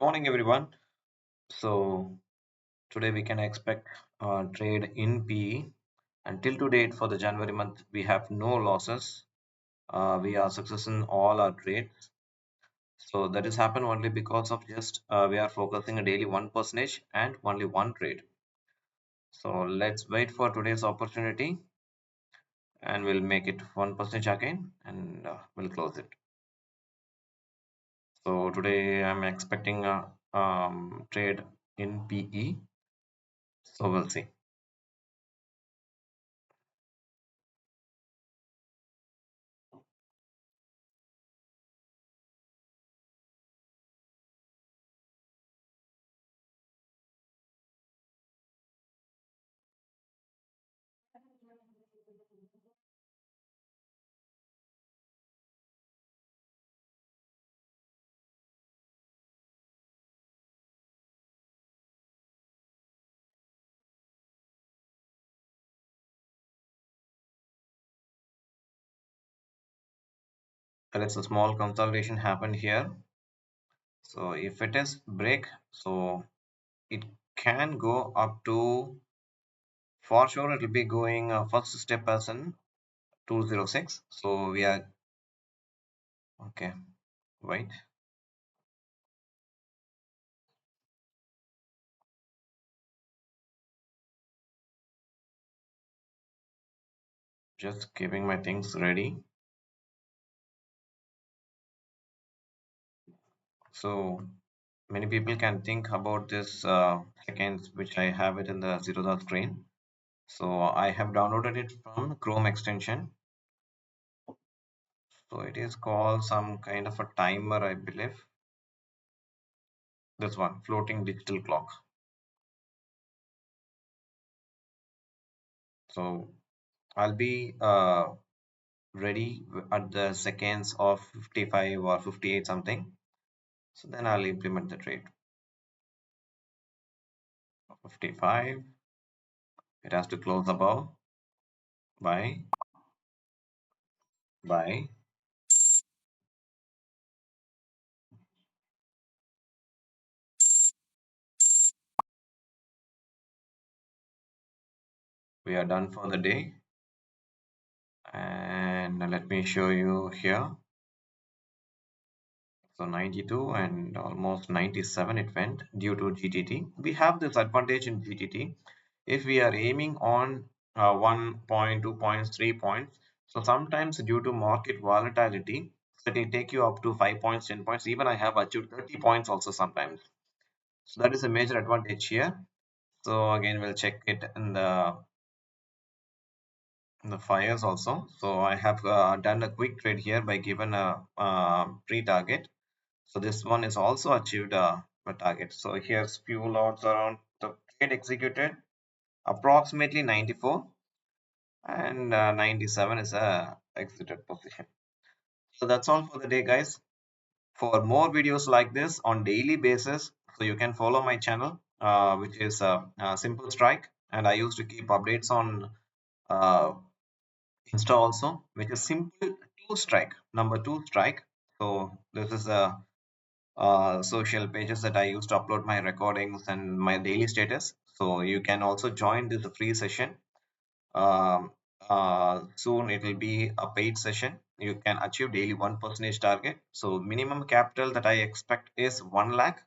Morning, everyone. So today we can expect trade in PE. Until to date for the January month, we have no losses. We are success in all our trades. So that has happened only because of just we are focusing a daily 1% and only one trade. So let's wait for today's opportunity and we'll make it 1% again and we'll close it. So today I'm expecting a trade in PE. So we'll see. Let's a small consolidation happened here. So if it is break, so it can go up to, for sure it will be going first step as in 206. So we are okay. Wait, just keeping my things ready. So many people can think about this seconds which I have it in the zero dot screen. So I have downloaded it from Chrome extension. So it is called some kind of a timer, I believe. This one, floating digital clock. So I'll be ready at the seconds of 55 or 58 something. So then I'll implement the trade. 55, it has to close above, buy. We are done for the day. And let me show you here. So 92 and almost 97 it went due to GTT. We have this advantage in GTT. If we are aiming on 1 point, 2 points, 3 points, so sometimes due to market volatility, so it will take you up to 5 points, 10 points. Even I have achieved 30 points also sometimes. So that is a major advantage here. So again, we'll check it in the fires also. So I have done a quick trade here by given a pre-target. So this one is also achieved a target. So here's few lots around the trade executed approximately 94 and 97 is a exited position. So that's all for the day, guys. For more videos like this on daily basis, so you can follow my channel, which is Simple Strike, and I used to keep updates on uh, Insta also, which is Simple Two Strike, number two strike. So this is a social pages that I use to upload my recordings and my daily status. So you can also join this free session. Um, Soon it will be a paid session. You can achieve daily 1% target. So minimum capital that I expect is 1 lakh.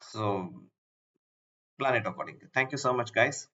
So plan it accordingly. Thank you so much, guys.